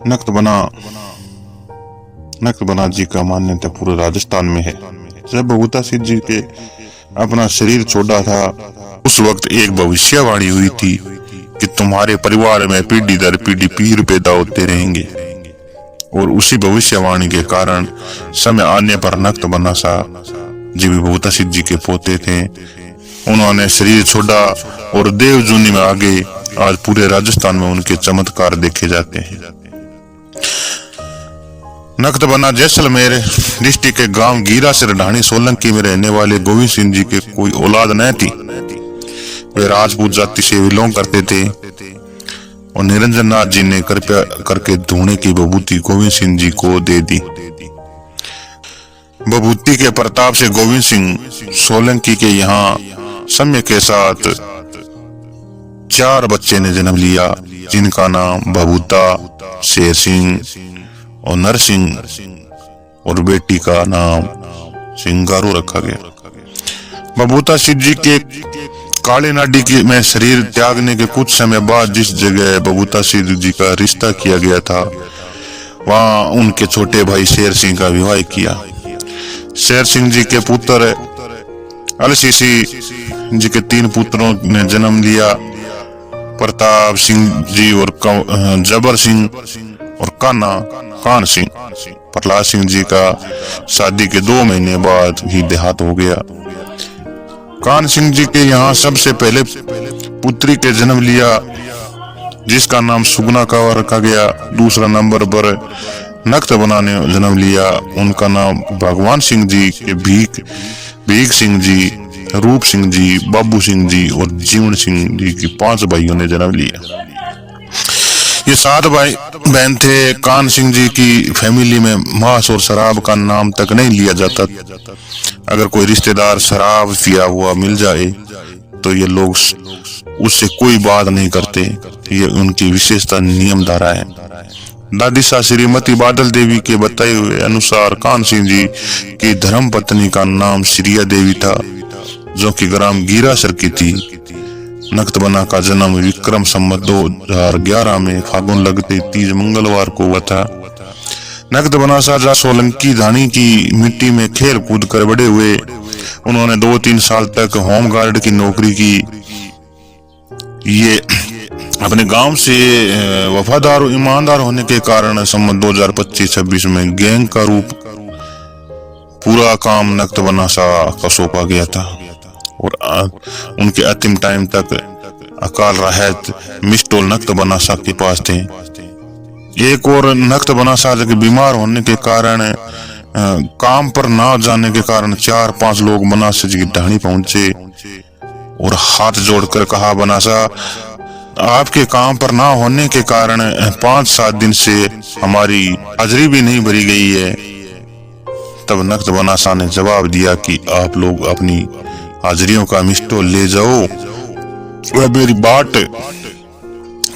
नक्तबना जी का मान्यता पूरे राजस्थान में है। जब बबूता सिंह जी के अपना शरीर छोड़ा था, उस वक्त एक भविष्यवाणी हुई थी कि तुम्हारे परिवार में पीढ़ी दर पीढ़ी पीर पैदा होते रहेंगे। और उसी भविष्यवाणी के कारण समय आने पर नक्तबना शाह जी भी बबूता सिंह जी के पोते थे। उन्होंने शरीर छोड़ा और देवजूनी में आगे आज पूरे राजस्थान में उनके चमत्कार देखे जाते हैं। नक्तबना जैसलमेर डिस्ट्रिक्ट के गांव गीरा से ढाणी सोलंकी में रहने वाले गोविंद सिंह जी के कोई औलाद न थी। वे राजपूत जाति से बिलोंग करते थे और निरंजन नाथ जी ने कृपया करके धूणे की बबूती गोविंद सिंह जी को दे दी। बबूती के प्रताप से गोविंद सिंह सोलंकी के यहाँ समय के साथ 4 बच्चे ने जन्म लिया, जिनका नाम बबूता, शेर सिंह और नरसिंह और बेटी का नाम सिंगारू रखा गया। बबूता सिंह जी के काली नाडी में शरीर त्यागने के कुछ समय बाद जिस जगह बबूता सिंह जी का रिश्ता किया गया था, वहां उनके छोटे भाई शेर सिंह का विवाह किया। शेर सिंह जी के पुत्र अलसीसी जी के 3 पुत्रों ने जन्म लिया, प्रताप सिंह जी और जबर सिंह और कान सिंह। प्रहलाद सिंह जी का शादी के 2 महीने बाद ही देहांत हो गया। कान सिंह जी के यहाँ सबसे पहले पुत्री के जन्म लिया, जिसका नाम सुगना कावा रखा गया। दूसरा नंबर पर नक्तबना ने जन्म लिया, उनका नाम भगवान सिंह जी के भीख सिंह जी, रूप सिंह जी, बाबू सिंह जी और जीवन सिंह जी की 5 भाइयों ने जन्म लिया। ये 7 भाई बहन थे। कान सिंह जी की फैमिली में मांस और शराब का नाम तक नहीं लिया जाता। अगर कोई रिश्तेदार शराब पिया हुआ मिल जाए तो ये लोग उससे कोई बात नहीं करते। ये उनकी विशेषता नियम धारा है। दादी सा श्रीमती बादल देवी के बताए हुए अनुसार कान सिंह जी की धर्म पत्नी का नाम श्रिया देवी था, जो कि ग्राम गीरासर की थी। नक्तबना का जन्म विक्रम संवत 2011 में फागुन लगते 30 मंगलवार को हुआ था। नक्तबना शाह सोलंकी धानी की मिट्टी में खेल कूद कर बड़े हुए। उन्होंने 2-3 साल तक होमगार्ड की नौकरी की। ये अपने गांव से वफादार और ईमानदार होने के कारण संवत 2025-26 में गैंग का रूप पूरा काम नक्तबना शाह को सौंपा गया था और उनके अंतिम टाइम तक अकाल राहत मिस्टोल नक्तबना शाह के पास थे। एक और नक्तबना शाह के बीमार होने के कारण काम पर ना जाने के कारण 4-5 लोग बनासा जी की ढाणी पहुंचे और हाथ जोड़कर कहा, बनासा आपके काम पर ना होने के कारण 5-7 दिन से हमारी हाजिरी भी नहीं भरी गई है। तब नक्तबना शाह ने जवाब दिया कि आप लोग अपनी हाजिरियों का मिस्टोल ले जाओ, वह मेरी बाट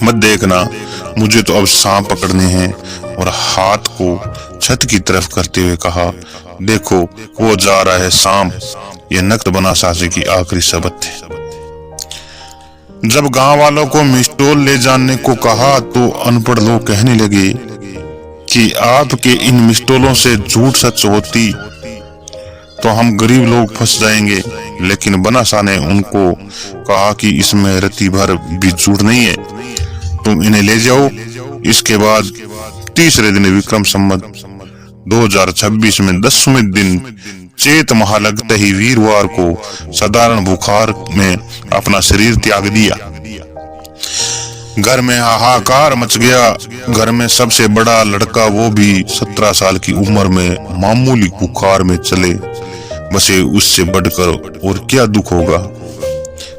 मत देखना, मुझे तो अब सांप पकड़ने हैं। और हाथ को छत की तरफ करते हुए कहा, देखो वो जा रहा है सांप। यह नक्तबना शाह जी की आखिरी शब्द थे। जब गांव वालों को मिस्टोल ले जाने को कहा तो अनपढ़ लोग कहने लगे कि आपके इन मिस्टोलों से झूठ सच होती तो हम गरीब लोग फंस जाएंगे। लेकिन बनासा ने उनको कहा कि इसमें रत्ती भर भी झूठ नहीं है, तुम इन्हें ले जाओ। इसके बाद तीसरे दिन विक्रम संवत 2026 में 10वें दिन चैत माह लगते ही वीरवार को साधारण बुखार में अपना शरीर त्याग दिया। घर में हाहाकार मच गया। घर में सबसे बड़ा लड़का, वो भी 17 साल की उम्र में मामूली बुखार में चले बसे। उससे बढ़कर और क्या दुख होगा।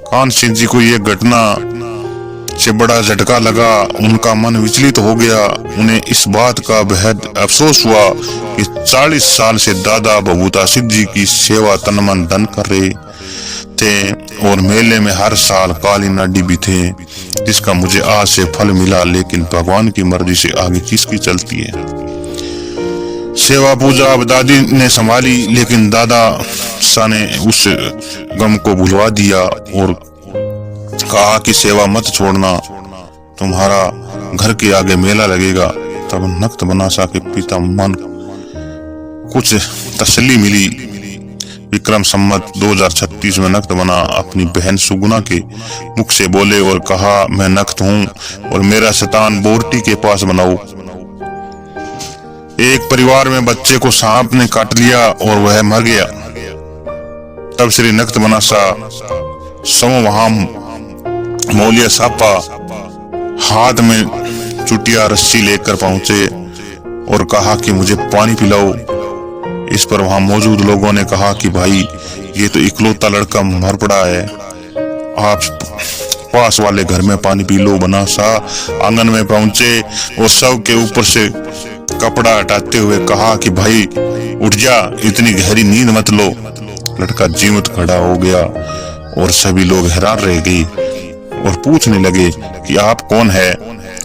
कान सिंह जी को यह घटना से बड़ा झटका लगा। उनका मन विचलित हो गया। उन्हें इस बात का बेहद अफसोस हुआ कि 40 साल से दादा बबूता सिंह जी की सेवा तन मन धन कर रहे थे और मेले में हर साल काली नाडी भी थे, जिसका मुझे आज से फल मिला। लेकिन भगवान की मर्जी से आगे किसकी चलती है। सेवा पूजा अब दादी ने संभाली, लेकिन दादा सा ने उस गम को भुलवा दिया और कहा कि सेवा मत छोड़ना, तुम्हारा घर के आगे मेला लगेगा, तब नक्त बनासा के पिता मन कुछ तसल्ली मिली। विक्रम संवत 2036 में नक्त बना अपनी बहन सुगुना के मुख से बोले और कहा, मैं नक्त हूँ और मेरा शैतान बोरटी के पास बनाओ। एक परिवार में बच्चे को सांप ने काट लिया और वह मर गया। तब श्री नक्त बनासा वहां मौलिया सापा हाथ में चुटिया रस्सी लेकर पहुंचे और कहा कि मुझे पानी पिलाओ। इस पर वहां मौजूद लोगों ने कहा कि भाई ये तो इकलौता लड़का मर पड़ा है, आप पास वाले घर में पानी पी लो। बनासा आंगन में पहुंचे और शव के ऊपर से कपड़ा हटाते हुए कहा कि भाई उठ जा, इतनी गहरी नींद मत लो। लड़का जीवित खड़ा हो गया और सभी लोग हैरान रह गए और पूछने लगे कि आप कौन है।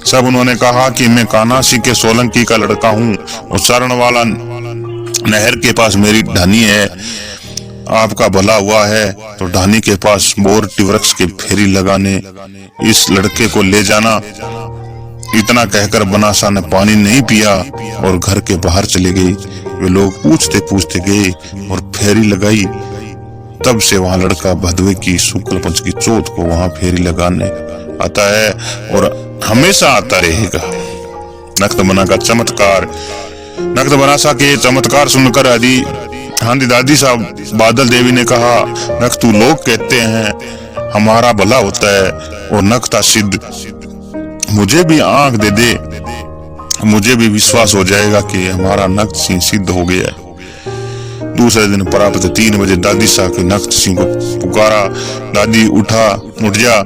सब उन्होंने कहा कि मैं कानासी के सोलंकी का लड़का हूँ और शरण वाला नहर के पास मेरी ढानी है। आपका भला हुआ है तो ढानी के पास बोरटी वृक्ष के फेरी लगाने इस लड़के को ले जाना। इतना कहकर बनासा ने पानी नहीं पिया और घर के बाहर चले गए। वे लोग पूछते पूछते गए और फेरी लगाई। तब से वहां लड़का भदवे की शुक्ल पक्ष की चौथ को वहां फेरी लगाने आता है और हमेशा आता रहेगा। नक्त बना का चमत्कार। नक्त बनासा के चमत्कार सुनकर आदि दादी साहब बादल देवी ने कहा, नक्तू लोग कहते हैं हमारा भला होता है और नक्ता सिद्ध, मुझे भी आंख दे दे, मुझे भी विश्वास हो जाएगा कि हमारा नक्त सिंह सिद्ध हो गया है। दूसरे दिन प्राप्त 3 बजे दादी साह के नक्त सिंह को पुकारा। दादी उठ जा,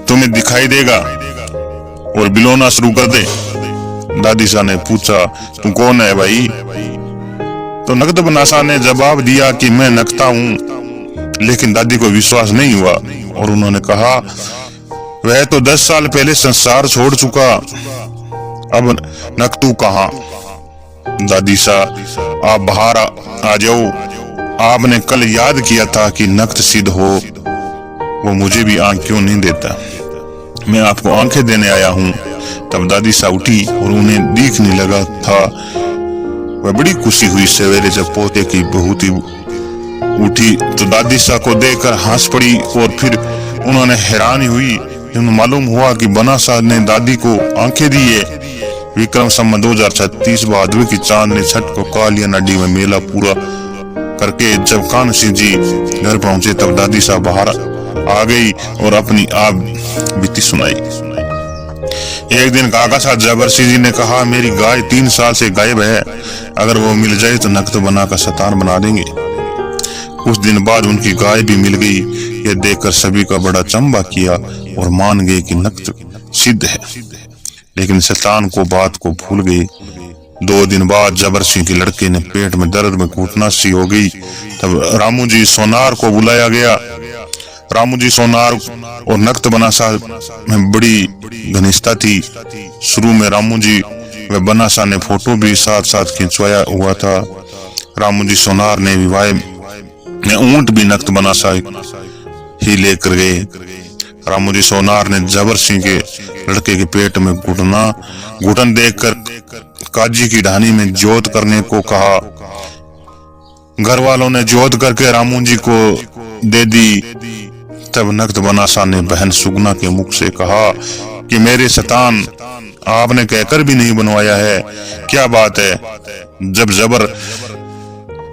तुम्हें दिखाई देगा और बिलोना शुरू कर दे। दादी साह ने पूछा, तू कौन है भाई? तो नक्त बनासा ने जवाब दिया कि मैं नक्ता हूँ। लेकिन दादी को विश्वास नहीं हुआ और उन्होंने कहा, वह तो 10 साल पहले संसार छोड़ चुका, अब नक्तू कहाँ? दादी साह आप बाहर आ जाओ, आपने कल याद किया था कि नक्त सिद्ध हो, वो मुझे भी आंख क्यों नहीं देता, मैं आपको आंखें देने आया हूँ। तब दादी साह उठी और उन्हें दिखने लगा था। वह बड़ी खुशी हुई सवेरे जब पोते की बहुती उठी तो दादी साह को देखकर हंस पड़ी और फिर उन्होंने हैरानी हुई जब मालूम हुआ कि बनासा ने दादी को आंखें दी है। विक्रम संवत 2036 भादवे की चांद ने छठ को कालिया नदी में मेला पूरा करके जब कान सिंह जी घर पहुंचे तब दादी साहब बाहर आ गई और अपनी आप बीती सुनाई। एक दिन काका साहब जबर सिंह जी ने कहा, मेरी गाय 3 साल से गायब है, अगर वो मिल जाए तो नक्त बना कर शैतान बना देंगे। कुछ दिन बाद उनकी गाय भी मिल गई। यह देखकर सभी का बड़ा चंबा किया और मान गए कि नक्त सिद्ध है, लेकिन शैतान को बात को भूल गए। 2 दिन बाद जबर सिंह के लड़के ने पेट में दर्द में घुटना सी हो गई। तब रामू जी सोनार को बुलाया गया। रामू जी सोनार और नक्त बनासा में बड़ी घनिष्ठता थी। शुरू में रामू जी व बनासा ने फोटो भी साथ साथ खिंचवाया हुआ था। रामू जी सोनार ने विवाह में ऊंट भी नक्त बनासा ही लेकर गए। रामू जी सोनार ने जबर सिंह के लड़के के पेट में घुटन देखकर काजी की ढानी में जोत करने को कहा। घर वालों ने जोत करके रामू जी को दे दी। तब नक्त बनासा ने बहन सुगना के मुख से कहा कि मेरे शैतान, आपने कहकर भी नहीं बनवाया है, क्या बात है? जब जबर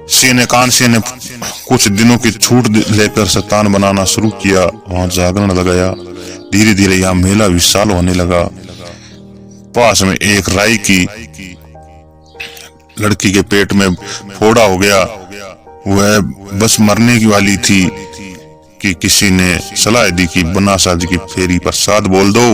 सिंह ने कान सिंह ने कुछ दिनों की छूट लेकर शैतान बनाना शुरू किया, वहां जागरण लगाया। धीरे धीरे यहाँ मेला विशाल होने लगा। पास में एक राई की लड़की के पेट में फोड़ा हो गया। वह बस मरने की वाली थी कि किसी ने सलाह दी कि बनासा जी की फेरी पर साथ बोल दो